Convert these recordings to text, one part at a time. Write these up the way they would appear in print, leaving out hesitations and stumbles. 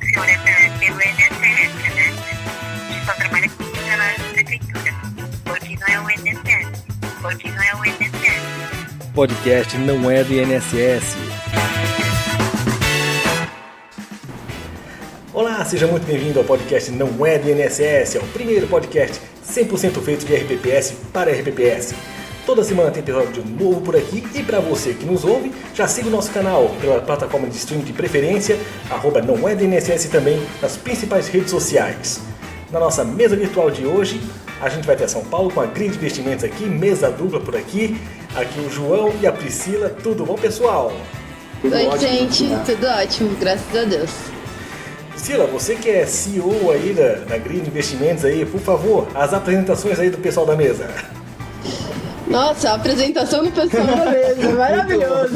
funciona pelo INSS, né? A gente só trabalha com funcionários da prefeitura. Porque não é o INSS. Porque não é o INSS. Podcast não é do INSS. Olá, seja muito bem-vindo ao podcast Não é do INSS. É o primeiro podcast 100% feito de RPPS para RPPS. Toda semana tem episódio novo por aqui e para você que nos ouve, já siga o nosso canal pela plataforma de streaming de preferência, @não é do INSS também nas principais redes sociais. Na nossa mesa virtual de hoje, a gente vai até São Paulo com a Grid Investimentos aqui, mesa dupla por aqui. Aqui o João e a Priscila. Tudo bom, pessoal? Oi, gente. Tudo ótimo, graças a Deus. Priscila, você que é CEO aí da Grid Investimentos aí, por favor, as apresentações aí do pessoal da mesa. Nossa, a apresentação do pessoal da mesa, maravilhoso.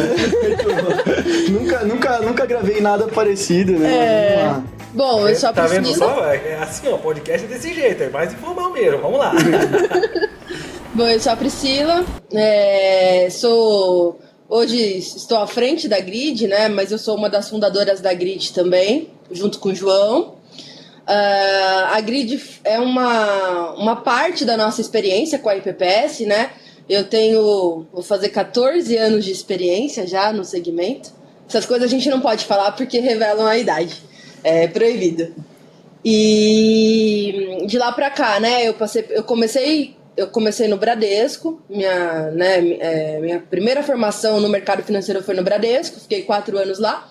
Nunca gravei nada parecido, né? Bom, eu sou a Tá Priscila. vendo só? É assim, ó, podcast é desse jeito, é mais informal mesmo, vamos lá. Bom, eu sou a Priscila, hoje estou à frente da Grid, né? Mas eu sou uma das fundadoras da Grid também, junto com o João. A Grid é uma parte da nossa experiência com a IPPS, né? Vou fazer 14 anos de experiência já no segmento. Essas coisas a gente não pode falar porque revelam a idade, é proibido. E de lá pra cá, né? Eu comecei no Bradesco, minha primeira formação no mercado financeiro foi no Bradesco, fiquei 4 anos lá.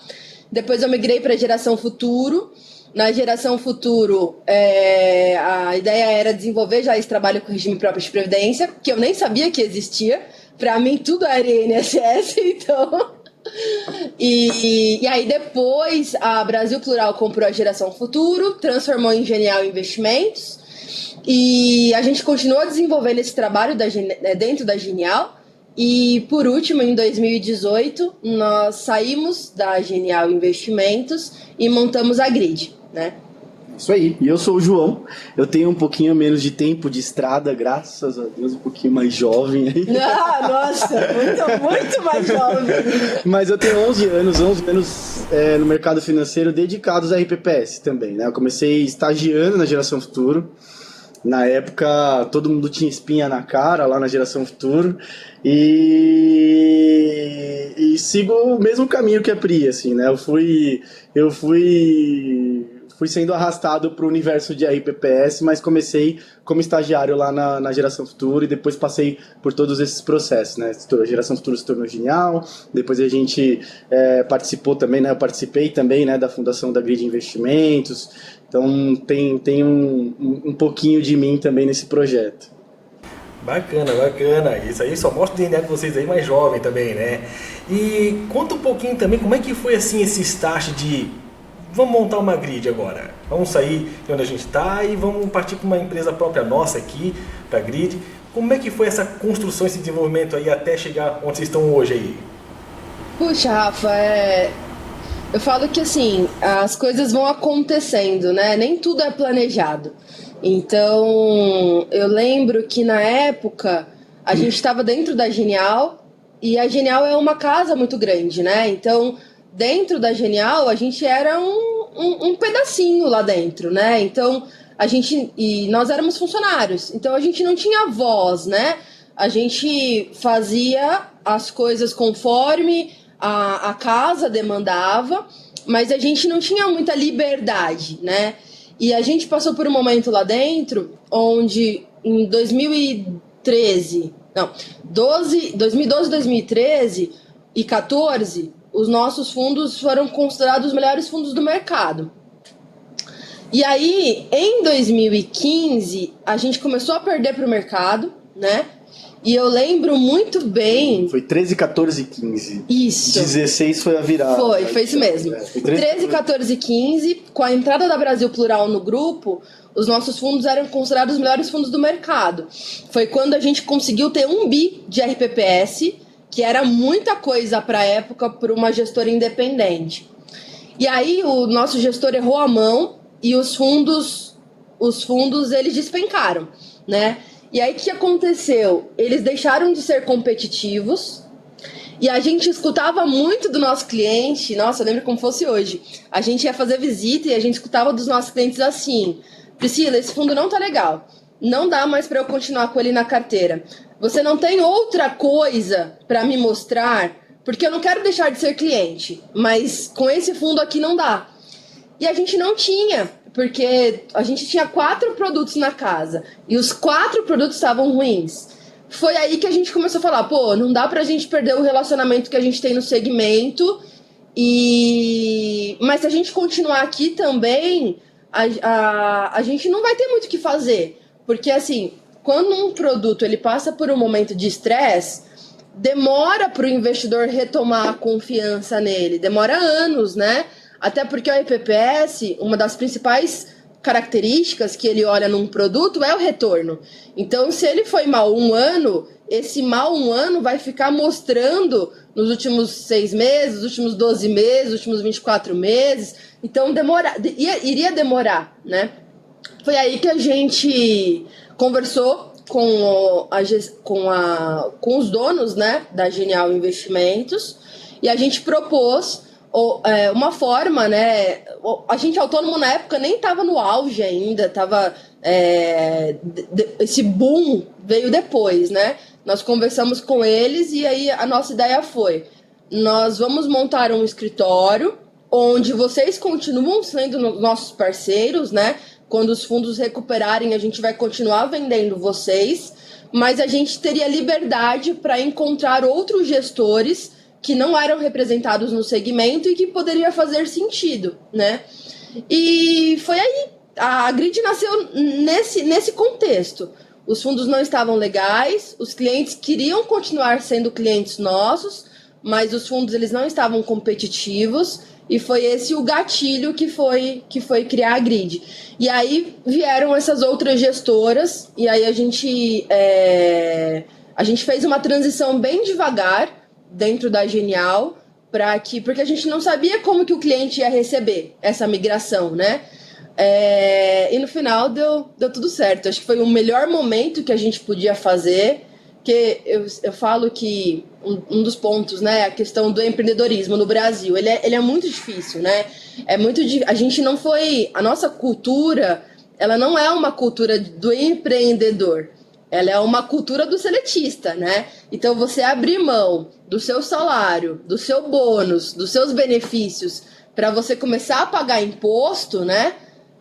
Depois eu migrei para a Geração Futuro. Na Geração Futuro, a ideia era desenvolver já esse trabalho com regime próprio de previdência, que eu nem sabia que existia. Para mim, tudo era INSS, então... E aí depois, a Brasil Plural comprou a Geração Futuro, transformou em Genial Investimentos, e a gente continuou desenvolvendo esse trabalho dentro da Genial. E por último, em 2018, nós saímos da Genial Investimentos e montamos a Grid, né? Isso aí. E eu sou o João. Eu tenho um pouquinho menos de tempo de estrada, graças a Deus, um pouquinho mais jovem aí. Ah, nossa, muito mais jovem. Mas eu tenho 11 anos no mercado financeiro dedicados a RPPS também, né? Eu comecei estagiando na Geração Futuro. Na época, todo mundo tinha espinha na cara lá na Geração Futuro. E sigo o mesmo caminho que a Pri, assim, né? Eu fui sendo arrastado para o universo de RPPS, mas comecei como estagiário lá na Geração Futuro e depois passei por todos esses processos, né? A Geração Futuro se tornou Genial, depois a gente participou também, né? Eu participei também, né, da fundação da Grid Investimentos, então tem um pouquinho de mim também nesse projeto. Bacana. Isso aí só mostra o DNA de vocês aí mais jovem também, né? E conta um pouquinho também como é que foi assim esse start de vamos montar uma Grid agora. Vamos sair de onde a gente está e vamos partir para uma empresa própria nossa aqui, para a Grid. Como é que foi essa construção, esse desenvolvimento aí até chegar onde vocês estão hoje aí? Puxa, Rafa, eu falo que assim, as coisas vão acontecendo, né? Nem tudo é planejado. Então, eu lembro que na época a gente estava dentro da Genial e a Genial é uma casa muito grande, né? Então, dentro da Genial, a gente era um pedacinho lá dentro, né? Então, nós éramos funcionários, então a gente não tinha voz, né? A gente fazia as coisas conforme a casa demandava, mas a gente não tinha muita liberdade, né? E a gente passou por um momento lá dentro, onde em 2012, 2013 e 2014, os nossos fundos foram considerados os melhores fundos do mercado. E aí, em 2015, a gente começou a perder para o mercado, né? E eu lembro muito bem... Foi 13, 14 e 15. Isso. 16 foi a virada. Foi isso mesmo. Foi 13, 14 e 15, com a entrada da Brasil Plural no grupo, os nossos fundos eram considerados os melhores fundos do mercado. Foi quando a gente conseguiu ter 1 bi de RPPS, que era muita coisa para a época para uma gestora independente. E aí o nosso gestor errou a mão e os fundos eles despencaram, né? E aí o que aconteceu? Eles deixaram de ser competitivos E a gente escutava muito do nosso cliente, nossa, eu lembro como fosse hoje. A gente ia fazer visita e a gente escutava dos nossos clientes assim: Priscila, esse fundo não tá legal. Não dá mais para eu continuar com ele na carteira. Você não tem outra coisa para me mostrar? Porque eu não quero deixar de ser cliente, mas com esse fundo aqui não dá. E a gente não tinha, porque a gente tinha 4 produtos na casa e os 4 produtos estavam ruins. Foi aí que a gente começou a falar, pô, não dá pra gente perder o relacionamento que a gente tem no segmento. Mas se a gente continuar aqui também, a gente não vai ter muito o que fazer. Porque assim, quando um produto ele passa por um momento de estresse, demora para o investidor retomar a confiança nele. Demora anos, né? Até porque o IPPS, uma das principais características que ele olha num produto é o retorno. Então, se ele foi mal um ano, esse mal um ano vai ficar mostrando nos últimos 6 meses, nos últimos 12 meses, nos últimos 24 meses. Então, iria demorar, né? Foi aí que a gente conversou com os donos, né, da Genial Investimentos, e a gente propôs uma forma, né? A gente autônomo na época nem estava no auge ainda, esse boom veio depois, né? Nós conversamos com eles e aí a nossa ideia foi: nós vamos montar um escritório onde vocês continuam sendo nossos parceiros, né? Quando os fundos recuperarem, a gente vai continuar vendendo vocês, mas a gente teria liberdade para encontrar outros gestores que não eram representados no segmento e que poderia fazer sentido, né? E foi aí, a Grid nasceu nesse contexto. Os fundos não estavam legais, os clientes queriam continuar sendo clientes nossos, mas os fundos eles não estavam competitivos, e foi esse o gatilho que foi criar a Grid. E aí vieram essas outras gestoras, e aí a gente fez uma transição bem devagar dentro da Genial, porque a gente não sabia como que o cliente ia receber essa migração, né? E no final deu tudo certo. Acho que foi o melhor momento que a gente podia fazer, que eu falo que um dos pontos, né, a questão do empreendedorismo no Brasil, ele é muito difícil, né? A nossa cultura, ela não é uma cultura do empreendedor. Ela é uma cultura do seletista, né? Então, você abrir mão do seu salário, do seu bônus, dos seus benefícios, para você começar a pagar imposto, né?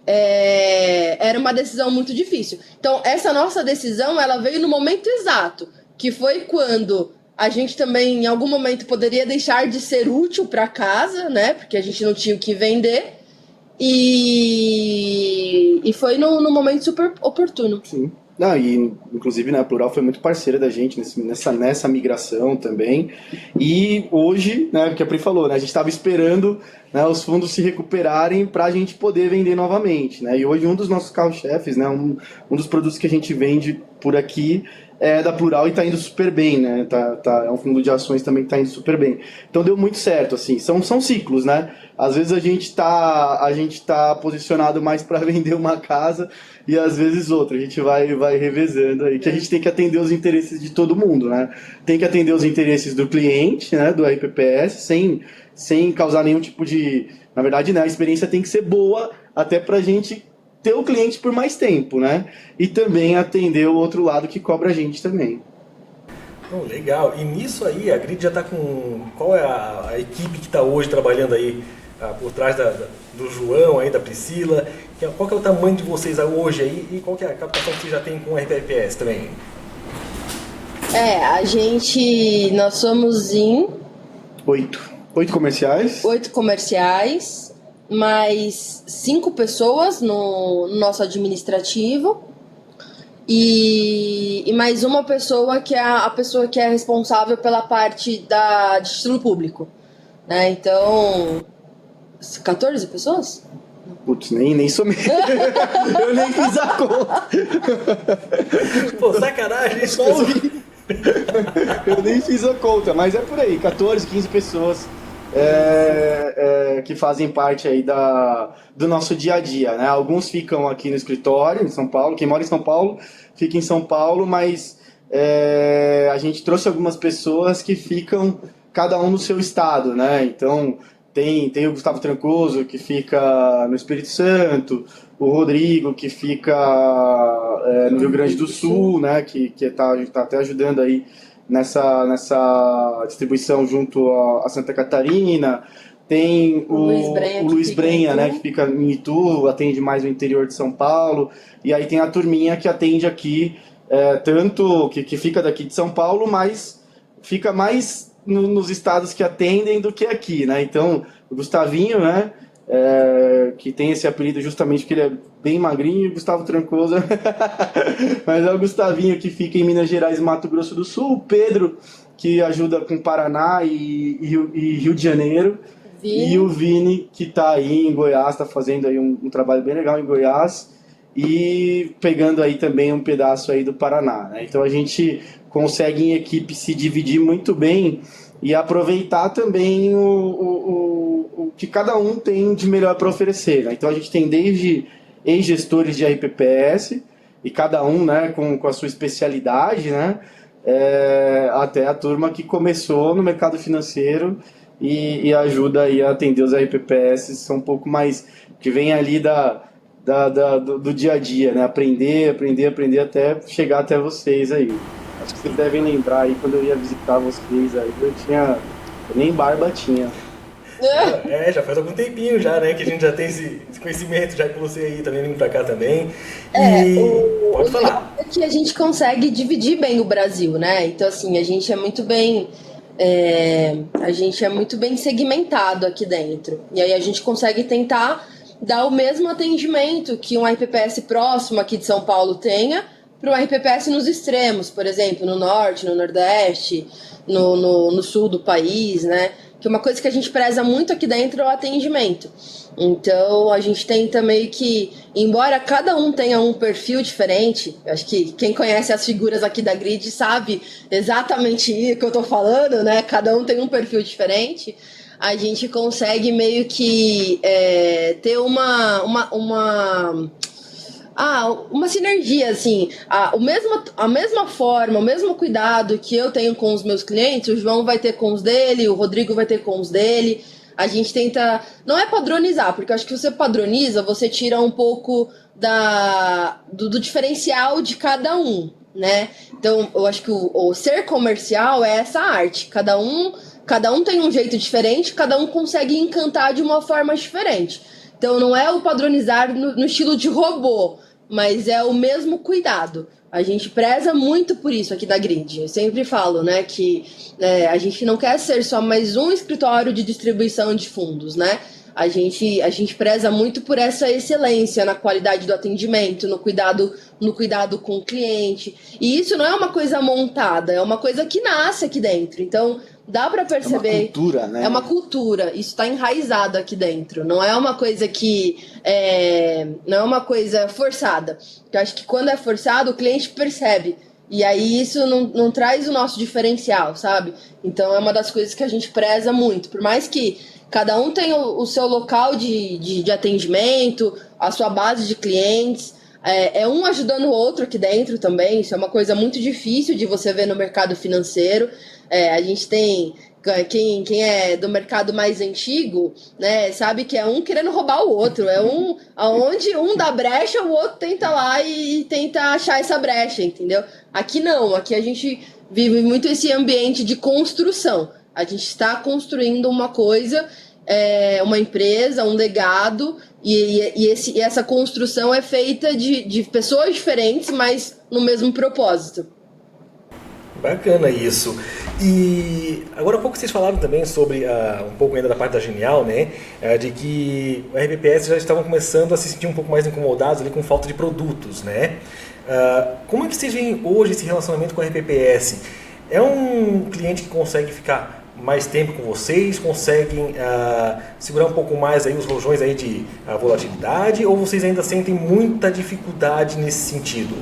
Era uma decisão muito difícil. Então, essa nossa decisão, ela veio no momento exato, que foi quando a gente também, em algum momento, poderia deixar de ser útil para casa, né? Porque a gente não tinha o que vender. E foi no momento super oportuno. Sim. Não, e inclusive, né, a Plural foi muito parceira da gente nessa migração também. E hoje, né, porque a Pri falou, né, a gente estava esperando, né, os fundos se recuperarem para a gente poder vender novamente, né? E hoje um dos nossos carro-chefes, né, um dos produtos que a gente vende por aqui é da Plural e está indo super bem, né? É um fundo de ações também que está indo super bem. Então deu muito certo, assim. São ciclos, né? Às vezes a gente tá posicionado mais para vender uma casa e às vezes outra. A gente vai revezando aí, que a gente tem que atender os interesses de todo mundo, né? Tem que atender os interesses do cliente, né? Do IPPS, sem causar nenhum tipo de... Na verdade, né, a experiência tem que ser boa até pra gente ter o cliente por mais tempo, né? E também atender o outro lado que cobra a gente também. Legal. E nisso aí, a Grid já está com... Qual é a equipe que está hoje trabalhando aí por trás do João, aí, da Priscila? Qual que é o tamanho de vocês hoje aí e qual que é a captação que vocês já tem com o RPPS também? Nós somos em... 8 comerciais? 8 comerciais, mais 5 pessoas no nosso administrativo e mais uma pessoa que é a pessoa que é responsável pela parte de título público, né? Então, 14 pessoas? Putz, nem sou mesmo. Eu nem fiz a conta. Pô, sacanagem isso. Eu nem fiz a conta, mas é por aí, 14, 15 pessoas que fazem parte aí do nosso dia a dia, né? Alguns ficam aqui no escritório em São Paulo, quem mora em São Paulo fica em São Paulo, mas a gente trouxe algumas pessoas que ficam cada um no seu estado, né? Então, tem o Gustavo Trancoso, que fica no Espírito Santo, o Rodrigo, que fica no Rio Grande do Sul, né? Que tá até ajudando aí nessa distribuição junto a Santa Catarina. Tem o Luiz Brenha, né, que fica em Itu, atende mais no interior de São Paulo. E aí tem a turminha que atende aqui, tanto que fica daqui de São Paulo, mas fica mais nos estados que atendem do que aqui, né? Então, o Gustavinho, né, que tem esse apelido justamente porque ele é bem magrinho, Gustavo Trancoso, mas é o Gustavinho que fica em Minas Gerais e Mato Grosso do Sul, o Pedro, que ajuda com Paraná e Rio de Janeiro, e o Vini, que está aí em Goiás, está fazendo aí um trabalho bem legal em Goiás, e pegando aí também um pedaço aí do Paraná, né? Então a gente consegue em equipe se dividir muito bem e aproveitar também o que cada um tem de melhor para oferecer, né? Então a gente tem desde ex-gestores de RPPS, e cada um, né, com a sua especialidade, né, até a turma que começou no mercado financeiro e ajuda aí a atender os RPPS, são um pouco mais, que vem ali do dia a dia, né, aprender até chegar até vocês aí. Acho que vocês devem lembrar aí, quando eu ia visitar vocês aí, eu nem barba tinha. Já faz algum tempinho já, né, que a gente já tem esse conhecimento, já que você aí também vindo pra cá também. Pode falar. É que a gente consegue dividir bem o Brasil, né? Então, assim, a gente é muito bem segmentado aqui dentro. E aí a gente consegue tentar dar o mesmo atendimento que um RPPS próximo aqui de São Paulo tenha para o RPPS nos extremos, por exemplo, no norte, no nordeste, no sul do país, né? Que uma coisa que a gente preza muito aqui dentro é o atendimento. Então, a gente tenta meio que, embora cada um tenha um perfil diferente, acho que quem conhece as figuras aqui da Grid sabe exatamente o que eu tô falando, né? Cada um tem um perfil diferente. A gente consegue meio que ter uma sinergia, assim, a mesma forma, o mesmo cuidado que eu tenho com os meus clientes, o João vai ter com os dele, o Rodrigo vai ter com os dele. A gente tenta, não é padronizar, porque eu acho que você padroniza, você tira um pouco do diferencial de cada um, né? Então, eu acho que o ser comercial é essa arte, cada um tem um jeito diferente, cada um consegue encantar de uma forma diferente. Então, não é o padronizar no estilo de robô, mas é o mesmo cuidado. A gente preza muito por isso aqui da Grid. Eu sempre falo, né, que a gente não quer ser só mais um escritório de distribuição de fundos, né? A gente preza muito por essa excelência na qualidade do atendimento, no cuidado com o cliente. E isso não é uma coisa montada, é uma coisa que nasce aqui dentro. Então, dá para perceber. É uma cultura, né? É uma cultura. Isso está enraizado aqui dentro. Não é uma coisa que não é uma coisa forçada. Eu acho que quando é forçado, o cliente percebe. E aí isso não traz o nosso diferencial, sabe? Então é uma das coisas que a gente preza muito. Por mais que cada um tenha o seu local de atendimento, a sua base de clientes. Um ajudando o outro aqui dentro também. Isso é uma coisa muito difícil de você ver no mercado financeiro. A gente tem... Quem é do mercado mais antigo, né, sabe que é um querendo roubar o outro. Aonde um dá brecha, o outro tenta lá e tenta achar essa brecha, entendeu? Aqui não, aqui a gente vive muito esse ambiente de construção. A gente está construindo uma coisa, uma empresa, um legado, e essa construção é feita de pessoas diferentes, mas no mesmo propósito. Bacana isso. E agora há pouco vocês falaram também sobre um pouco ainda da parte da Genial, né? De que o RPPS já estavam começando a se sentir um pouco mais incomodados ali com falta de produtos, né? Como é que vocês veem hoje esse relacionamento com o RPPS? É um cliente que consegue ficar mais tempo com vocês, conseguem segurar um pouco mais aí os rojões aí de volatilidade, ou vocês ainda sentem muita dificuldade nesse sentido?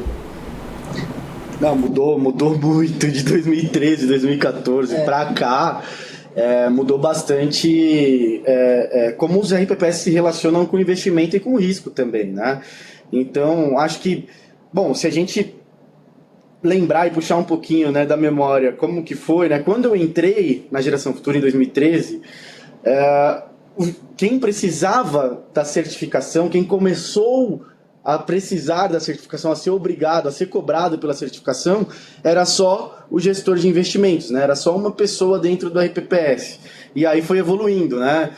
Não, mudou muito de 2013, 2014 para cá. Mudou bastante como os RPPS se relacionam com o investimento e com o risco também, né? Então, acho que, bom, se a gente lembrar e puxar um pouquinho, né, da memória, como que foi, né? Quando eu entrei na Geração Futura em 2013, quem precisava da certificação, quem começou a precisar da certificação, a ser obrigado, a ser cobrado pela certificação, era só o gestor de investimentos, né? Era só uma pessoa dentro do RPPS. E aí foi evoluindo, né?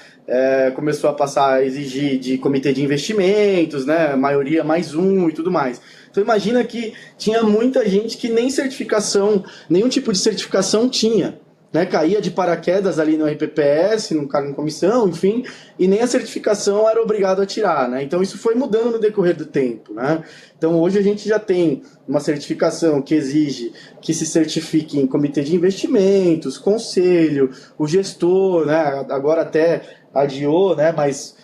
Começou a passar a exigir de comitê de investimentos, né? Maioria mais um e tudo mais. Então imagina que tinha muita gente que nem certificação, nenhum tipo de certificação tinha. Né, caía de paraquedas ali no RPPS, num cargo em comissão, enfim, e nem a certificação era obrigado a tirar, né? Então isso foi mudando no decorrer do tempo, né? Então hoje a gente já tem uma certificação que exige que se certifique em comitê de investimentos, conselho, o gestor, né? Agora até adiou, né? Mas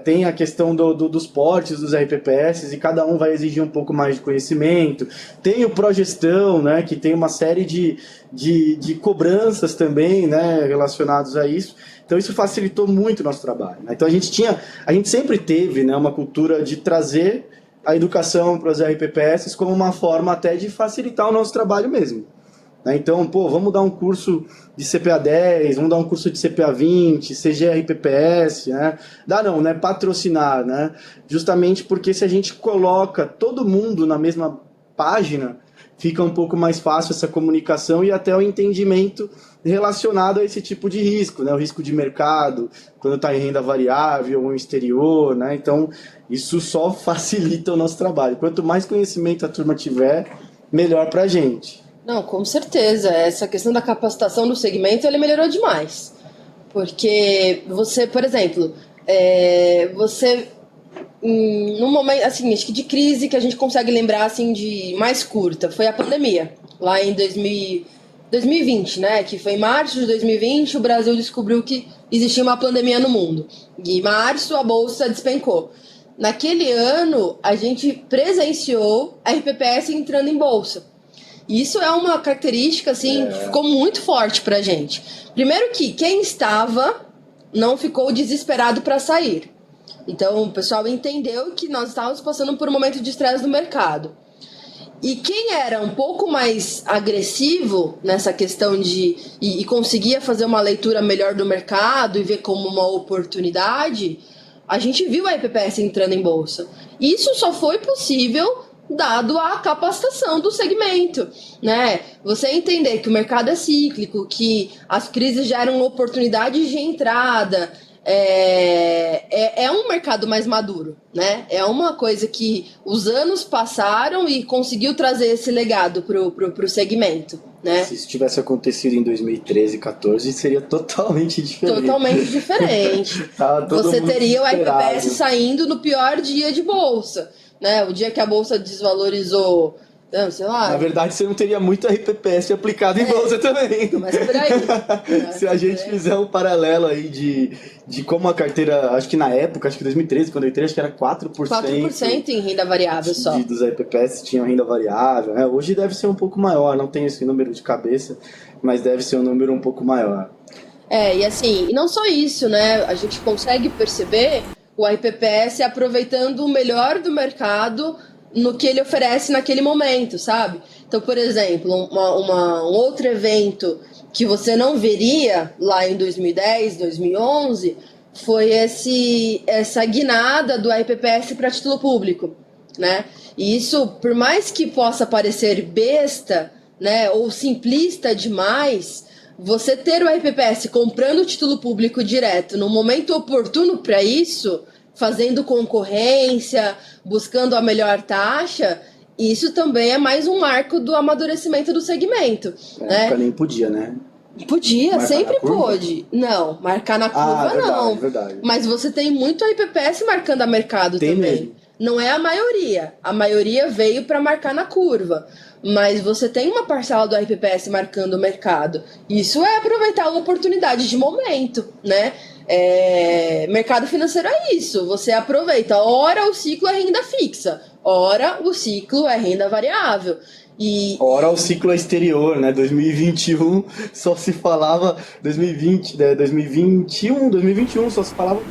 tem a questão dos portes dos RPPS e cada um vai exigir um pouco mais de conhecimento. Tem o Progestão, né, que tem uma série de cobranças também, né, relacionados a isso. Então isso facilitou muito o nosso trabalho, né? Então a gente sempre teve, né, uma cultura de trazer a educação para os RPPS como uma forma até de facilitar o nosso trabalho mesmo. Então, vamos dar um curso de CPA 10, vamos dar um curso de CPA 20, CGRPPS, né? Dá não, né? Patrocinar, né? Justamente porque se a gente coloca todo mundo na mesma página, fica um pouco mais fácil essa comunicação e até o entendimento relacionado a esse tipo de risco, né? O risco de mercado, quando está em renda variável ou exterior, né? Então, isso só facilita o nosso trabalho. Quanto mais conhecimento a turma tiver, melhor para a gente. Não, com certeza. Essa questão da capacitação do segmento, ele melhorou demais. Porque você, por exemplo, num momento, assim, acho que de crise que a gente consegue lembrar, assim, de mais curta, foi a pandemia. Lá em 2020, né? Que foi em março de 2020, o Brasil descobriu que existia uma pandemia no mundo. E em março, a Bolsa despencou. Naquele ano, a gente presenciou a RPPS entrando em Bolsa. Isso é uma característica, assim, que ficou muito forte pra gente. Primeiro que quem estava não ficou desesperado para sair. Então, o pessoal entendeu que nós estávamos passando por um momento de estresse no mercado. E quem era um pouco mais agressivo nessa questão e conseguia fazer uma leitura melhor do mercado e ver como uma oportunidade, a gente viu a RPPS entrando em bolsa. Isso só foi possível dado a capacitação do segmento, né? Você entender que o mercado é cíclico, que as crises geram oportunidades de entrada, é um mercado mais maduro, né? É uma coisa que os anos passaram e conseguiu trazer esse legado pro segmento, né? Se isso tivesse acontecido em 2013, 2014, seria totalmente diferente. Totalmente diferente. Você teria o RPPS saindo no pior dia de bolsa, né? O dia que a bolsa desvalorizou, não, sei lá. Na verdade, você não teria muito RPPS aplicado em bolsa também. Mas por aí. Se a gente fizer um paralelo aí de como a carteira, acho que na época, acho que 2013, quando eu entrei, acho que era 4%. 4% em renda variável só. Dos RPPS tinham renda variável, né? Hoje deve ser um pouco maior, não tenho esse número de cabeça, mas deve ser um número um pouco maior. E assim, e não só isso, né? A gente consegue perceber o RPPS aproveitando o melhor do mercado no que ele oferece naquele momento, sabe? Então, por exemplo, um outro evento que você não veria lá em 2010, 2011, foi essa guinada do RPPS para título público, né? E isso, por mais que possa parecer besta, né, ou simplista demais, você ter o RPPS comprando título público direto no momento oportuno para isso, fazendo concorrência, buscando a melhor taxa, isso também é mais um marco do amadurecimento do segmento. Né? Nem podia, né? Podia, marcar sempre pôde. Não, marcar na curva verdade, não. Verdade. Mas você tem muito RPPS marcando a mercado também. Mesmo. Não é a maioria. A maioria veio para marcar na curva. Mas você tem uma parcela do RPPS marcando o mercado. Isso é aproveitar a oportunidade de momento, né? Mercado financeiro é isso. Você aproveita. Ora o ciclo é renda fixa, ora o ciclo é renda variável. E Ora, o ciclo exterior, né? 2021 só se falava 2020, né? 2021 só se falava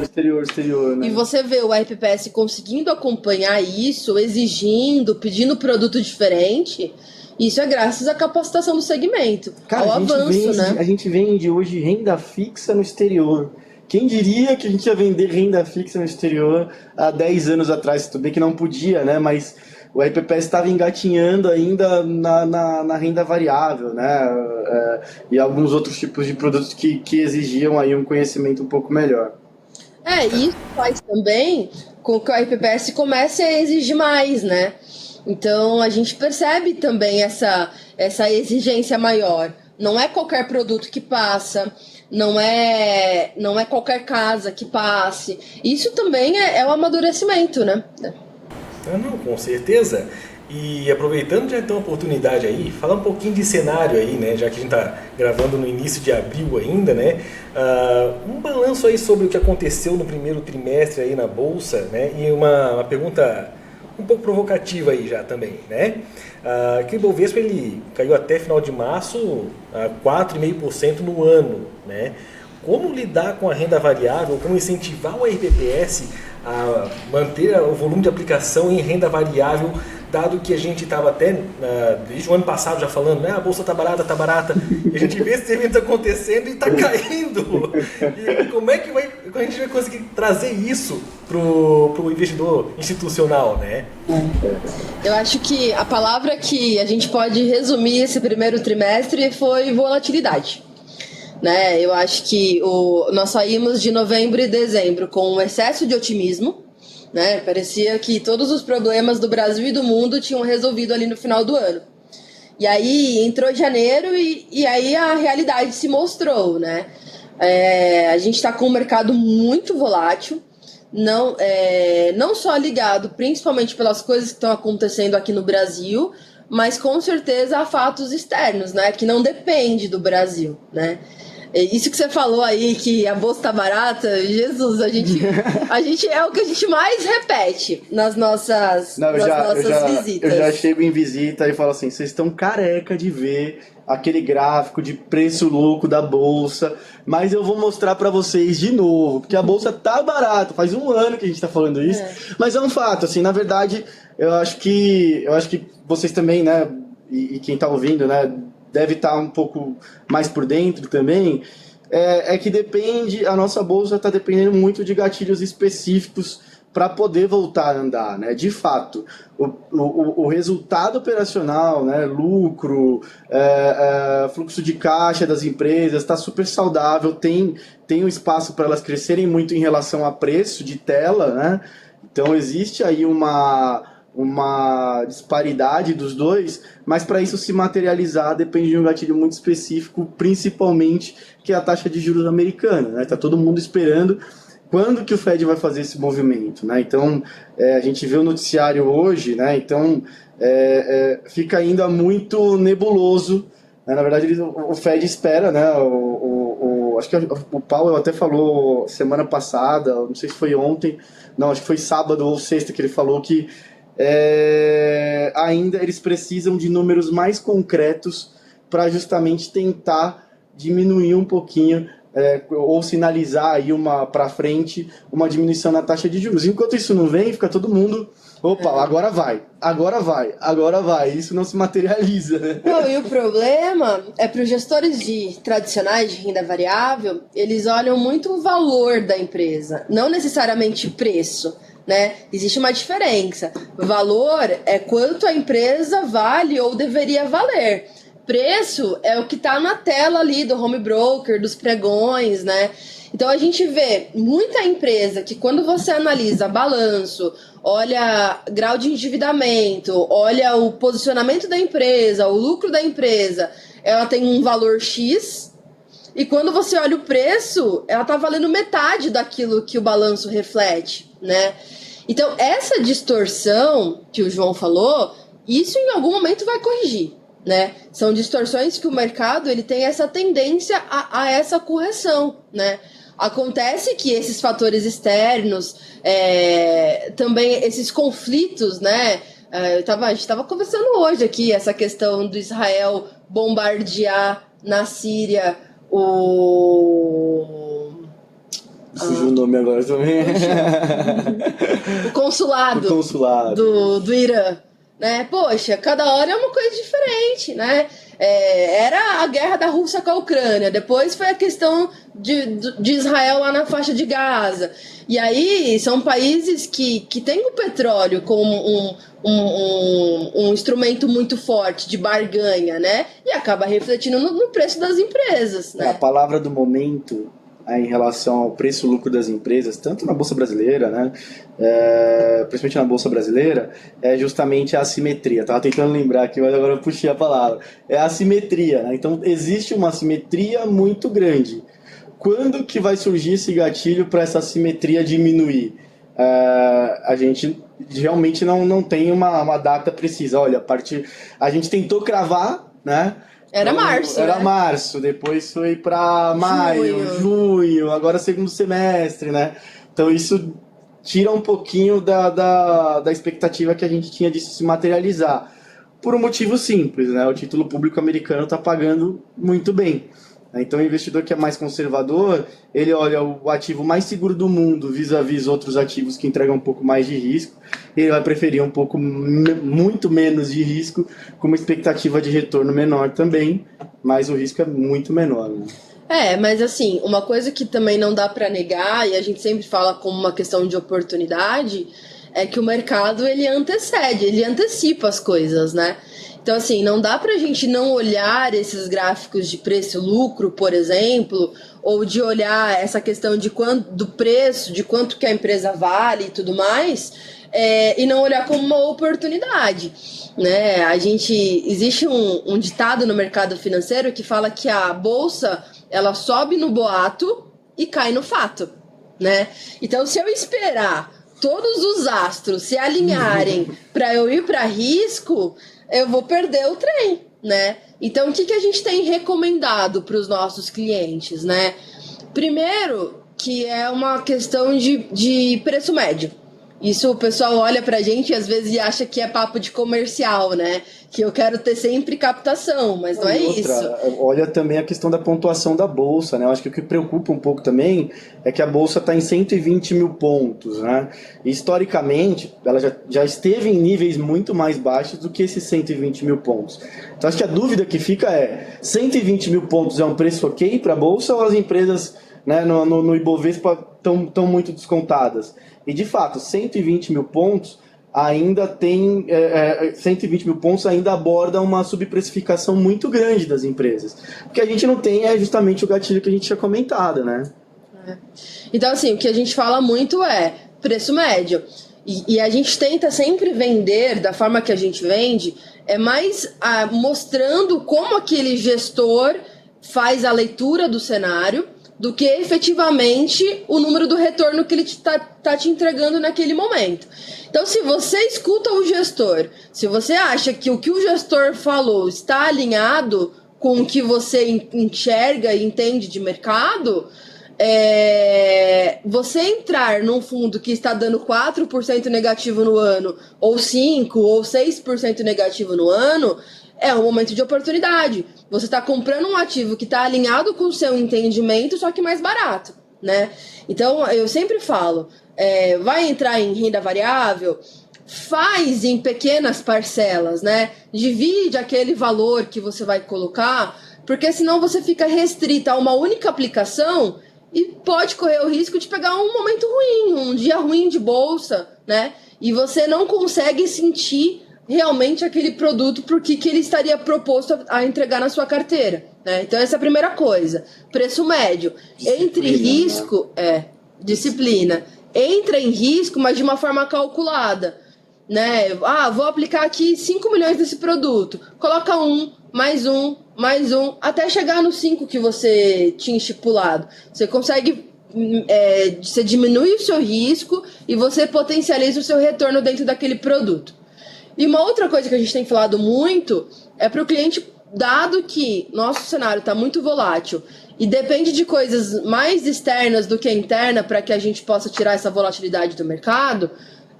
exterior, né? E você vê o RPPS conseguindo acompanhar isso, exigindo, pedindo produto diferente, isso é graças à capacitação do segmento, Cara, ao avanço, né? a gente vende hoje renda fixa no exterior. Quem diria que a gente ia vender renda fixa no exterior há 10 anos atrás? Tudo bem que não podia, né? Mas o RPPS estava engatinhando ainda na renda variável, né? E alguns outros tipos de produtos que exigiam aí um conhecimento um pouco melhor. Isso faz também com que o RPPS comece a exigir mais, né? Então a gente percebe também essa exigência maior. Não é qualquer produto que passa, não é qualquer casa que passe. Isso também é o amadurecimento, né? Não, com certeza. E aproveitando já então a oportunidade aí, falar um pouquinho de cenário aí, né? Já que a gente está gravando no início de abril ainda, né? Um balanço aí sobre o que aconteceu no primeiro trimestre aí na Bolsa, né? E uma pergunta um pouco provocativa aí já também, né? Que o Ibovespa ele caiu até final de março a 4,5% no ano, né? Como lidar com a renda variável, como incentivar o RPPS a manter o volume de aplicação em renda variável, dado que a gente estava até, desde o ano passado já falando, né, a bolsa tá barata, e a gente vê esses eventos acontecendo e está caindo. E como é que a gente vai conseguir trazer isso pro investidor institucional, né? Eu acho que a palavra que a gente pode resumir esse primeiro trimestre foi volatilidade. Né? Eu acho que nós saímos de novembro e dezembro com um excesso de otimismo, né? Parecia que todos os problemas do Brasil e do mundo tinham resolvido ali no final do ano. E aí entrou janeiro e aí a realidade se mostrou, né? A gente está com um mercado muito volátil, não só ligado principalmente pelas coisas que estão acontecendo aqui no Brasil, mas com certeza há fatos externos, né? Que não depende do Brasil, né? Isso que você falou aí, que a bolsa tá barata, Jesus, a gente é o que a gente mais repete nas nossas visitas. Eu já chego em visita e falo assim, vocês estão careca de ver aquele gráfico de preço louco da bolsa, mas eu vou mostrar para vocês de novo, porque a bolsa tá barata, faz um ano que a gente tá falando isso, mas é um fato, assim, na verdade, eu acho que vocês também, né, e quem tá ouvindo, né, deve estar um pouco mais por dentro também, que depende, a nossa bolsa está dependendo muito de gatilhos específicos para poder voltar a andar, né? De fato, o resultado operacional, né? Lucro, fluxo de caixa das empresas está super saudável, tem um espaço para elas crescerem muito em relação a preço de tela, né? Então existe aí uma disparidade dos dois, mas para isso se materializar depende de um gatilho muito específico, principalmente que é a taxa de juros americana, né? Tá todo mundo esperando quando que o Fed vai fazer esse movimento, né? Então a gente vê o noticiário hoje, né? Então fica ainda muito nebuloso, né? Na verdade o Fed espera, né? Acho que o Powell até falou semana passada, não sei se foi ontem, não, acho que foi sábado ou sexta que ele falou que ainda eles precisam de números mais concretos para justamente tentar diminuir um pouquinho ou sinalizar aí para frente uma diminuição na taxa de juros. Enquanto isso não vem, fica todo mundo, agora vai, isso não se materializa, né? Não, e o problema é para os gestores tradicionais de renda variável, eles olham muito o valor da empresa, não necessariamente preço. Né? Existe uma diferença. Valor é quanto a empresa vale ou deveria valer. Preço é o que está na tela ali do home broker, dos pregões, né? Então a gente vê muita empresa que quando você analisa balanço, olha grau de endividamento, olha o posicionamento da empresa, o lucro da empresa, ela tem um valor X, e quando você olha o preço, ela está valendo metade daquilo que o balanço reflete, né? Então, essa distorção que o João falou, isso em algum momento vai corrigir, né? São distorções que o mercado ele tem essa tendência a essa correção, né? Acontece que esses fatores externos, também esses conflitos, né? A gente estava conversando hoje aqui essa questão do Israel bombardear na Síria Fugiu o nome agora também. o consulado, do Irã, né? Poxa, cada hora é uma coisa diferente, né? Era a guerra da Rússia com a Ucrânia, depois foi a questão de Israel lá na faixa de Gaza. E aí são países que têm o petróleo como um instrumento muito forte de barganha, né? E acaba refletindo no preço das empresas, né? A palavra do momento em relação ao preço-lucro das empresas, tanto na Bolsa Brasileira, né, principalmente na Bolsa Brasileira, é justamente a assimetria. Estava tentando lembrar aqui, mas agora eu puxei a palavra. É a assimetria, né? Então existe uma assimetria muito grande. Quando que vai surgir esse gatilho para essa assimetria diminuir? A gente realmente não tem uma data precisa. Olha, a gente tentou cravar, né? Era março. Era março, depois foi para maio, junho, agora segundo semestre, né? Então isso tira um pouquinho da expectativa que a gente tinha disso se materializar. Por um motivo simples, né? O título público americano está pagando muito bem. Então o investidor que é mais conservador, ele olha o ativo mais seguro do mundo vis-à-vis outros ativos que entregam um pouco mais de risco, ele vai preferir um pouco, muito menos de risco, com uma expectativa de retorno menor também, mas o risco é muito menor, né? Mas assim, uma coisa que também não dá para negar, e a gente sempre fala como uma questão de oportunidade, é que o mercado ele antecipa as coisas, né? Então, assim, não dá pra gente não olhar esses gráficos de preço-lucro, por exemplo, ou de olhar essa questão do preço, de quanto que a empresa vale e tudo mais, e não olhar como uma oportunidade, né? Existe um ditado no mercado financeiro que fala que a bolsa, ela sobe no boato e cai no fato, né? Então, se eu esperar todos os astros se alinharem para eu ir para risco, eu vou perder o trem, né? Então, o que a gente tem recomendado para os nossos clientes, né? Primeiro, que é uma questão de preço médio. Isso o pessoal olha pra gente e às vezes acha que é papo de comercial, né? Que eu quero ter sempre captação, mas não é isso. Olha também a questão da pontuação da Bolsa, né? Eu acho que o que preocupa um pouco também é que a Bolsa está em 120 mil pontos, né? E, historicamente, ela já esteve em níveis muito mais baixos do que esses 120 mil pontos. Então, acho que a dúvida que fica é: 120 mil pontos é um preço ok para a Bolsa ou as empresas, né, no Ibovespa estão muito descontadas? E, de fato, 120 mil pontos ainda tem 120 mil pontos ainda aborda uma subprecificação muito grande das empresas. O que a gente não tem é justamente o gatilho que a gente tinha comentado, né? Então, assim, o que a gente fala muito é preço médio. E a gente tenta sempre vender da forma que a gente vende, mais mostrando como aquele gestor faz a leitura do cenário, do que efetivamente o número do retorno que ele tá te entregando naquele momento. Então, se você escuta o gestor, se você acha que o que o gestor falou está alinhado com o que você enxerga e entende de mercado, você entrar num fundo que está dando 4% negativo no ano, ou 5% ou 6% negativo no ano, é um momento de oportunidade. Você está comprando um ativo que está alinhado com o seu entendimento, só que mais barato, né? Então, eu sempre falo, vai entrar em renda variável, faz em pequenas parcelas, né? Divide aquele valor que você vai colocar, porque senão você fica restrita a uma única aplicação e pode correr o risco de pegar um momento ruim, um dia ruim de bolsa, né? E você não consegue sentir realmente aquele produto porque que ele estaria proposto a entregar na sua carteira, né? Então essa é a primeira coisa. Preço médio. Entre risco, disciplina. Entra em risco, mas de uma forma calculada, né? Vou aplicar aqui 5 milhões desse produto. Coloca mais um, até chegar no 5 que você tinha estipulado. Você consegue, você diminui o seu risco e você potencializa o seu retorno dentro daquele produto. E uma outra coisa que a gente tem falado muito é para o cliente, dado que nosso cenário está muito volátil e depende de coisas mais externas do que interna para que a gente possa tirar essa volatilidade do mercado,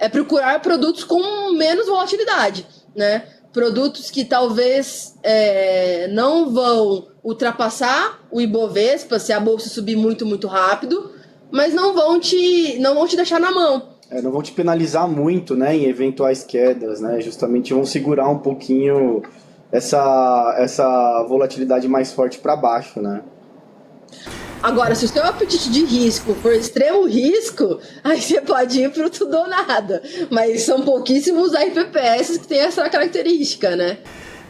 é procurar produtos com menos volatilidade, né? Produtos que talvez não vão ultrapassar o Ibovespa se a bolsa subir muito, muito rápido, mas não vão te deixar na mão. Não vão te penalizar muito, né, em eventuais quedas, né? Justamente vão segurar um pouquinho essa volatilidade mais forte para baixo, né? Agora, se o seu apetite de risco for extremo risco, aí você pode ir para o tudo ou nada. Mas são pouquíssimos RPPS que têm essa característica, né?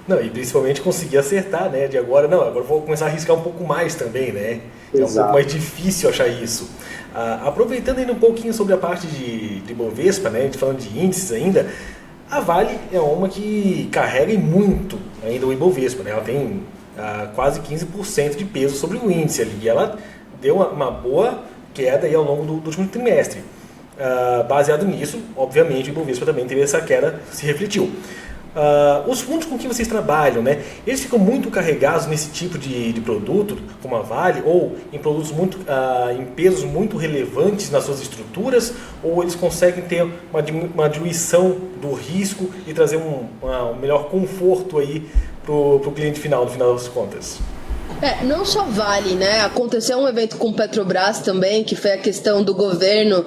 Não, e principalmente conseguir acertar, né? Agora vou começar a arriscar um pouco mais também, né? É um pouco mais difícil achar isso. Aproveitando ainda um pouquinho sobre a parte de Bovespa, né? A gente falando de índices ainda, a Vale é uma que carrega muito ainda o Ibovespa, né? Ela tem quase 15% de peso sobre o índice ali. E ela deu uma boa queda aí ao longo do último trimestre. Baseado nisso, obviamente, o Ibovespa também teve essa queda, se refletiu. Os fundos com que vocês trabalham, né, eles ficam muito carregados nesse tipo de produto, como a Vale, ou em produtos em pesos muito relevantes nas suas estruturas, ou eles conseguem ter uma diluição do risco e trazer um melhor conforto aí para o cliente final, no final das contas? Não só Vale, né? Aconteceu um evento com Petrobras também, que foi a questão do governo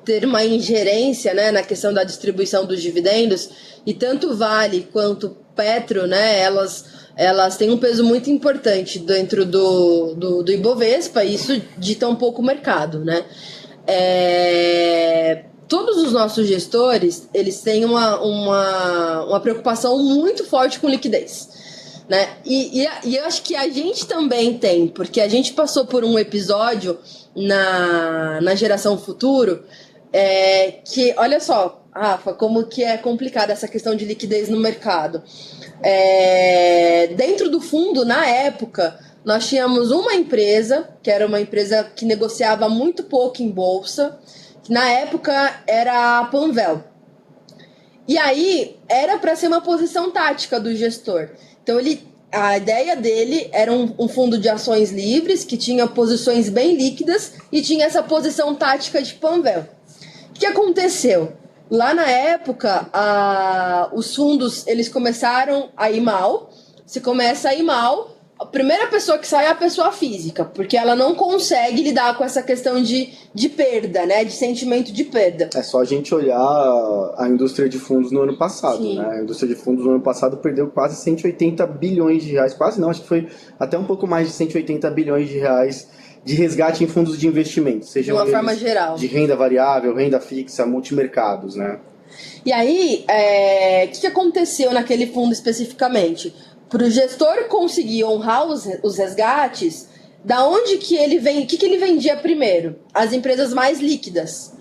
ter uma ingerência, né, na questão da distribuição dos dividendos, e tanto Vale quanto Petro, né, elas têm um peso muito importante dentro do Ibovespa, e isso dita um pouco o mercado, né? Todos os nossos gestores, eles têm uma preocupação muito forte com liquidez, né? E eu acho que a gente também tem, porque a gente passou por um episódio na Geração Futuro, que, olha só, Rafa, como que é complicada essa questão de liquidez no mercado. Dentro do fundo, na época, nós tínhamos uma empresa, que era uma empresa que negociava muito pouco em bolsa, que na época era a Panvel. E aí, era para ser uma posição tática do gestor. Então, a ideia dele era um fundo de ações livres, que tinha posições bem líquidas e tinha essa posição tática de Panvel. O que aconteceu? Lá na época, os fundos eles começaram a ir mal. Se começa a ir mal, a primeira pessoa que sai é a pessoa física, porque ela não consegue lidar com essa questão de perda, né? De sentimento de perda. É só a gente olhar a indústria de fundos no ano passado, Sim. né? A indústria de fundos no ano passado perdeu quase 180 bilhões de reais, quase não, acho que foi até um pouco mais de 180 bilhões de reais de resgate em fundos de investimento, sejam de uma forma geral, de renda variável, renda fixa, multimercados, né? E aí, o que aconteceu naquele fundo especificamente? Para o gestor conseguir honrar os resgates, da onde que ele vem? O que ele vendia primeiro? As empresas mais líquidas.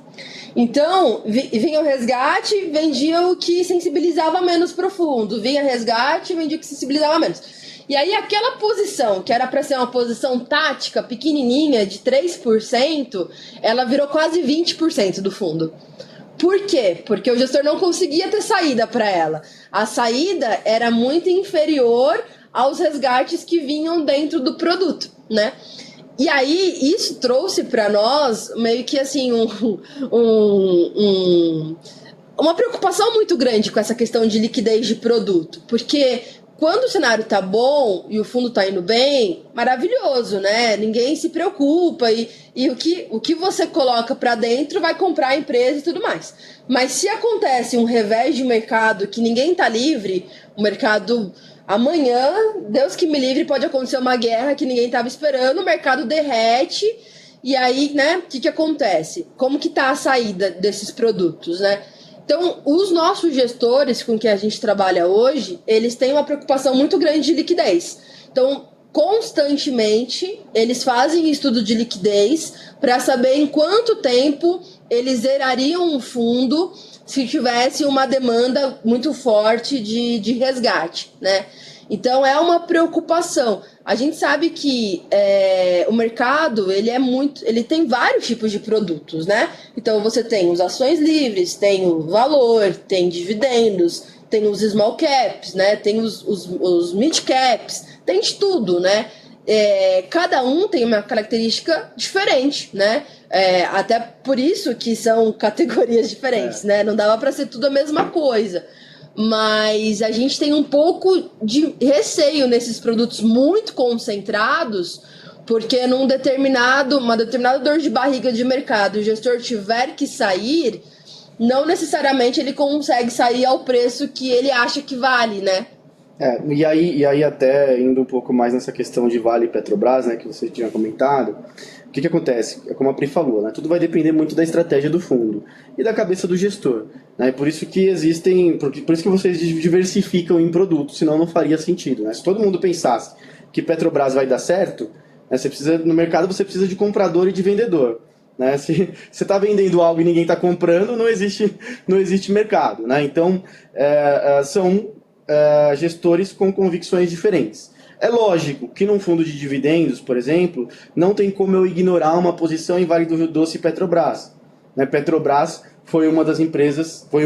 Então, vinha o resgate, vendia o que sensibilizava menos profundo. Vinha resgate, vendia o que sensibilizava menos. E aí, aquela posição, que era para ser uma posição tática, pequenininha, de 3%, ela virou quase 20% do fundo. Por quê? Porque o gestor não conseguia ter saída para ela. A saída era muito inferior aos resgates que vinham dentro do produto, né? E aí, isso trouxe para nós meio que assim uma preocupação muito grande com essa questão de liquidez de produto. Porque quando o cenário tá bom e o fundo tá indo bem, maravilhoso, né? Ninguém se preocupa e o que você coloca para dentro vai comprar a empresa e tudo mais. Mas se acontece um revés de mercado que ninguém tá livre, o mercado amanhã, Deus que me livre, pode acontecer uma guerra que ninguém tava esperando, o mercado derrete e aí, né, o que acontece? Como que tá a saída desses produtos, né? Então, os nossos gestores com que a gente trabalha hoje, eles têm uma preocupação muito grande de liquidez. Então, constantemente, eles fazem estudo de liquidez para saber em quanto tempo eles zerariam um fundo se tivesse uma demanda muito forte de resgate, né? Então, é uma preocupação. A gente sabe que o mercado ele tem vários tipos de produtos, né? Então, você tem os ações livres, tem o valor, tem dividendos, tem os small caps, né? Tem os mid caps, tem de tudo, né? cada um tem uma característica diferente, né? Até por isso que são categorias diferentes, né? Não dava para ser tudo a mesma coisa. Mas a gente tem um pouco de receio nesses produtos muito concentrados, porque uma determinada dor de barriga de mercado, o gestor tiver que sair, não necessariamente ele consegue sair ao preço que ele acha que vale, né? E aí até indo um pouco mais nessa questão de Vale e Petrobras, né, que você tinha comentado, o que acontece? É como a Pri falou, né, tudo vai depender muito da estratégia do fundo e da cabeça do gestor, né, por isso que por isso que vocês diversificam em produtos, senão não faria sentido, né? Se todo mundo pensasse que Petrobras vai dar certo, né, no mercado você precisa de comprador e de vendedor. Né? Se você está vendendo algo e ninguém está comprando, não existe mercado. Né? Então, são gestores com convicções diferentes. É lógico que num fundo de dividendos, por exemplo, não tem como eu ignorar uma posição em Vale do Rio Doce e Petrobras. Né? Petrobras foi uma das empresas, foi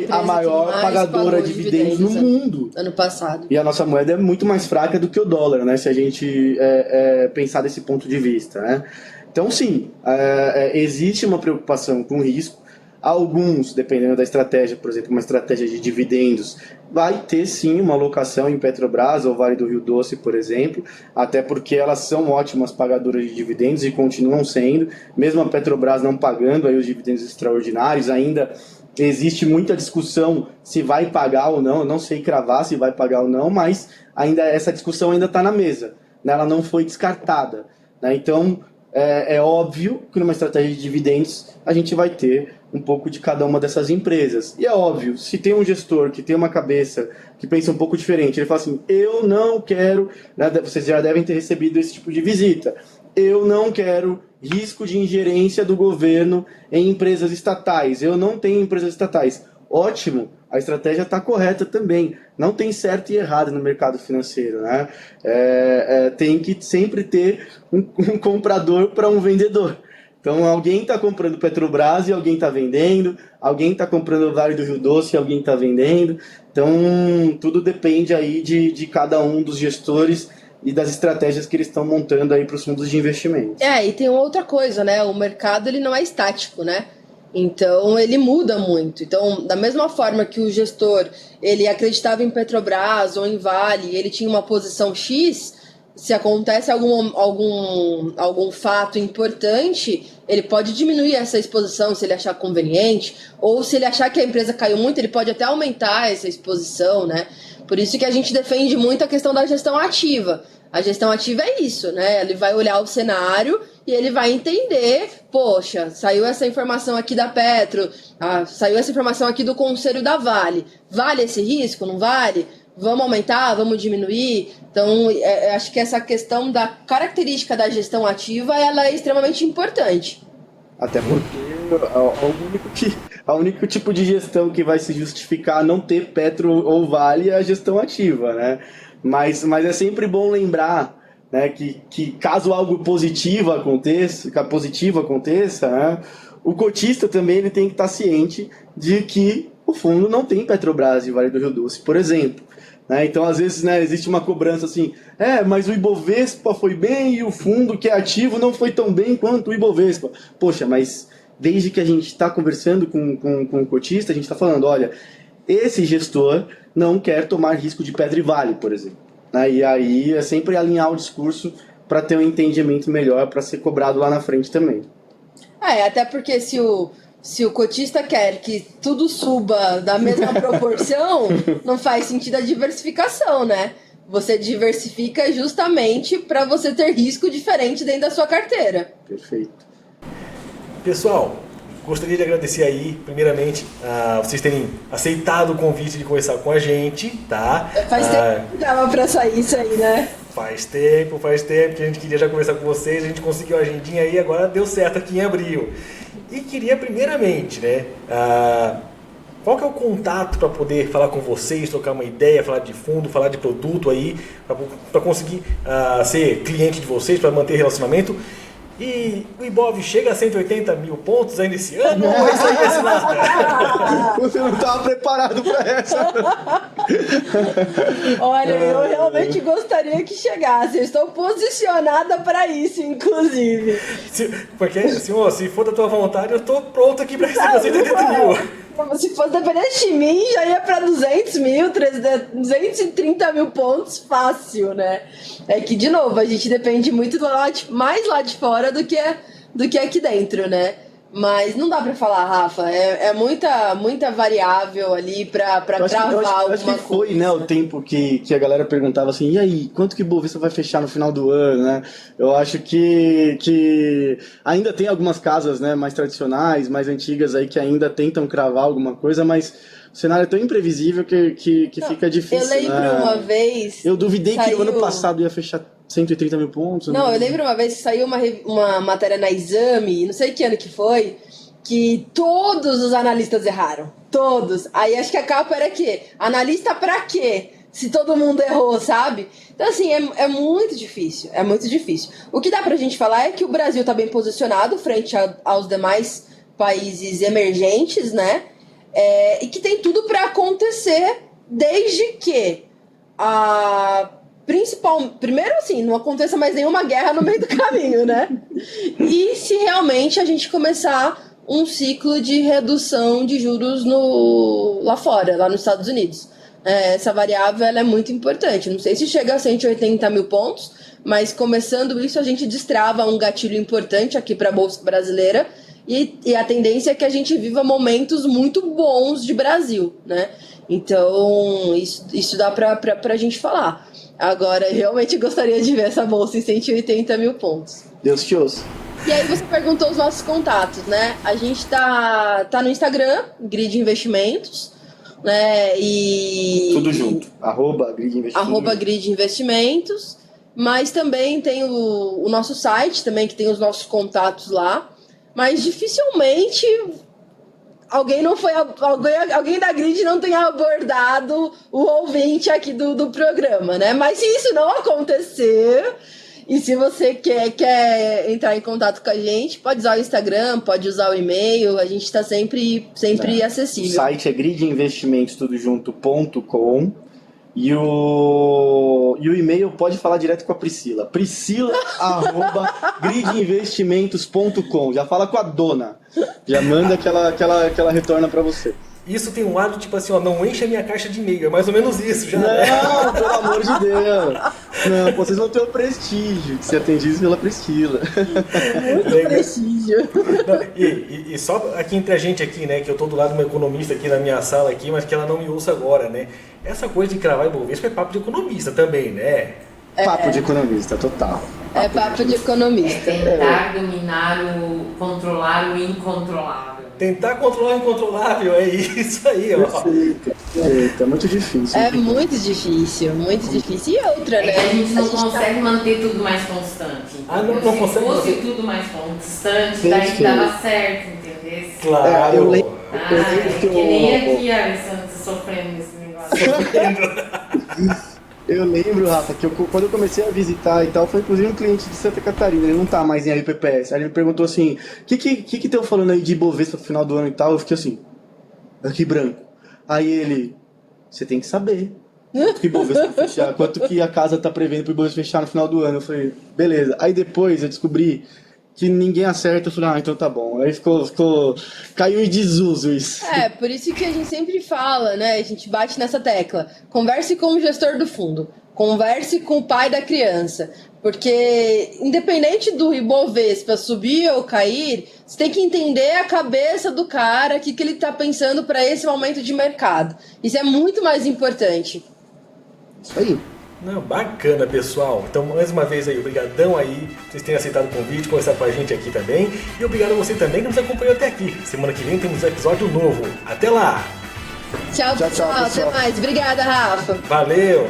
a maior pagadora de dividendos no mundo. Ano passado. E a nossa moeda é muito mais fraca do que o dólar, né? Se a gente pensar desse ponto de vista. Né? Então, sim, existe uma preocupação com o risco. Alguns, dependendo da estratégia, por exemplo, uma estratégia de dividendos, vai ter sim uma alocação em Petrobras ou Vale do Rio Doce, por exemplo, até porque elas são ótimas pagadoras de dividendos e continuam sendo, mesmo a Petrobras não pagando aí os dividendos extraordinários, ainda existe muita discussão se vai pagar ou não, eu não sei cravar se vai pagar ou não, mas ainda essa discussão ainda está na mesa, né? Ela não foi descartada. Né? Então, é óbvio que numa estratégia de dividendos a gente vai ter um pouco de cada uma dessas empresas. E é óbvio, se tem um gestor que tem uma cabeça que pensa um pouco diferente, ele fala assim, eu não quero, né, vocês já devem ter recebido esse tipo de visita, eu não quero risco de ingerência do governo em empresas estatais, eu não tenho empresas estatais. Ótimo, a estratégia está correta também. Não tem certo e errado no mercado financeiro. Né? Tem que sempre ter um comprador para um vendedor. Então alguém está comprando Petrobras e alguém está vendendo, alguém está comprando o Vale do Rio Doce e alguém está vendendo. Então tudo depende aí de cada um dos gestores e das estratégias que eles estão montando aí para os fundos de investimento. E tem outra coisa, né? O mercado ele não é estático, né? Então ele muda muito. Então, da mesma forma que o gestor ele acreditava em Petrobras ou em Vale, ele tinha uma posição X, se acontece algum fato importante, ele pode diminuir essa exposição se ele achar conveniente, ou se ele achar que a empresa caiu muito, ele pode até aumentar essa exposição, né? Por isso que a gente defende muito a questão da gestão ativa. A gestão ativa é isso, né? Ele vai olhar o cenário e ele vai entender, poxa, saiu essa informação aqui da Petro, saiu essa informação aqui do Conselho da Vale. Vale esse risco? Não vale? Vamos aumentar? Vamos diminuir? Então, acho que essa questão da característica da gestão ativa, ela é extremamente importante. Até porque o único tipo de gestão que vai se justificar não ter Petro ou Vale é a gestão ativa, né? Mas é sempre bom lembrar, né, que caso algo positivo aconteça, né, o cotista também ele tem que estar ciente de que o fundo não tem Petrobras e Vale do Rio Doce, por exemplo. Né? Então, às vezes, né, existe uma cobrança assim, mas o Ibovespa foi bem e o fundo que é ativo não foi tão bem quanto o Ibovespa. Poxa, mas desde que a gente está conversando com o cotista, a gente está falando, olha, esse gestor não quer tomar risco de Petro e Vale, por exemplo. Né? E aí é sempre alinhar o discurso para ter um entendimento melhor, para ser cobrado lá na frente também. Até porque se o cotista quer que tudo suba da mesma proporção, não faz sentido a diversificação, né? Você diversifica justamente para você ter risco diferente dentro da sua carteira. Perfeito. Pessoal, gostaria de agradecer aí, primeiramente, vocês terem aceitado o convite de conversar com a gente, tá? Faz tempo que dava pra sair isso aí, né? Faz tempo que a gente queria já conversar com vocês, a gente conseguiu a agendinha aí, agora deu certo aqui em abril. E queria primeiramente, né, qual que é o contato para poder falar com vocês, trocar uma ideia, falar de fundo, falar de produto aí, para conseguir ser cliente de vocês, para manter relacionamento. E o Ibov chega a 180 mil pontos ainda esse ano ou vai sair esse nada? Você não estava preparado para essa. Olha, eu realmente gostaria que chegasse. Eu estou posicionada para isso, inclusive. Porque, senhor, se for da tua vontade, eu estou pronto aqui para receber 180 mil. Se fosse dependente de mim, já ia para 200 mil, 230 mil pontos fácil, né? É que, de novo, a gente depende muito mais lá de fora do que aqui dentro, né? Mas não dá pra falar, Rafa, é muita variável ali pra travar alguma coisa. Acho que foi, né, o tempo que a galera perguntava assim, e aí, quanto que o Bovespa vai fechar no final do ano, né? Eu acho que ainda tem algumas casas, né, mais tradicionais, mais antigas aí que ainda tentam cravar alguma coisa, mas o cenário é tão imprevisível que fica difícil, né? Eu lembro uma vez... Eu duvidei que o ano passado ia fechar 130 mil pontos. Não, eu lembro uma vez que saiu uma matéria na Exame, não sei que ano que foi, que todos os analistas erraram. Todos. Aí acho que a capa era que analista pra quê? Se todo mundo errou, sabe? Então, assim, é muito difícil. É muito difícil. O que dá pra gente falar é que o Brasil tá bem posicionado frente aos demais países emergentes, né? E que tem tudo pra acontecer desde que primeiro, assim, não aconteça mais nenhuma guerra no meio do caminho, né? E se realmente a gente começar um ciclo de redução de juros lá fora, lá nos Estados Unidos. Essa variável ela é muito importante. Não sei se chega a 180 mil pontos, mas começando isso, a gente destrava um gatilho importante aqui para a Bolsa Brasileira e a tendência é que a gente viva momentos muito bons de Brasil, né? Então, isso dá para a gente falar. Agora, eu realmente gostaria de ver essa bolsa em 180 mil pontos. Deus te ouça. E aí você perguntou os nossos contatos, né? A gente tá no Instagram, Grid Investimentos, né? Tudo junto. @Grid Investimentos. @Grid Investimentos. Mas também tem o nosso site também, que tem os nossos contatos lá. Mas dificilmente alguém da Grid não tenha abordado o ouvinte aqui do programa, né? Mas se isso não acontecer, e se você quer entrar em contato com a gente, pode usar o Instagram, pode usar o e-mail, a gente está sempre acessível. O site é gridinvestimentostudojunto.com e o e-mail pode falar direto com a Priscila. Priscila@gridinvestimentos.com. Já fala com a dona. Já manda que ela retorna para você. Isso tem um lado tipo assim, ó, não enche a minha caixa de e-mail, é mais ou menos isso já. Não, pelo amor de Deus. Não, vocês vão ter o prestígio de ser atendidos pela Priscila. Muito prestígio. Não, e só aqui entre a gente aqui, né, que eu tô do lado de uma economista aqui na minha sala aqui, mas que ela não me ouça agora, né? Essa coisa de cravar Ibovespa é papo de economista também, né? Papo de economista, total. Papo de economista. Tentar controlar o incontrolável. Tentar controlar o incontrolável, é isso aí, ó. Perfeito. É muito difícil. É muito difícil, muito difícil. E outra, né? A gente não consegue manter tudo mais constante. Não Se consegue fosse manter. tudo mais constante, daí dava certo, entendeu? Claro. Eu lembro que nem aqui a Alessandra sofrendo nesse negócio. Eu lembro, Rafa, que quando eu comecei a visitar e tal, foi inclusive um cliente de Santa Catarina, ele não tá mais em RPPS. Aí ele me perguntou assim, o que estão falando aí de Ibovespa no final do ano e tal? Eu fiquei assim, aqui branco. Aí ele, você tem que saber quanto que Ibovespa vai fechar, quanto que a casa tá prevendo pro Ibovespa fechar no final do ano. Eu falei, beleza. Aí depois eu descobri que ninguém acerta, eu falei, então tá bom. Aí caiu em desuso isso. Por isso que a gente sempre fala, né? A gente bate nessa tecla. Converse com o gestor do fundo. Converse com o pai da criança. Porque, independente do Ibovespa subir ou cair, você tem que entender a cabeça do cara, o que ele tá pensando para esse momento de mercado. Isso é muito mais importante. Isso aí. Não, bacana, pessoal. Então, mais uma vez aí, obrigadão aí, vocês terem aceitado o convite, conversar com a gente aqui também. E obrigado a você também que nos acompanhou até aqui. Semana que vem temos um episódio novo. Até lá! Tchau, pessoal. Até mais. Obrigada, Rafa. Valeu!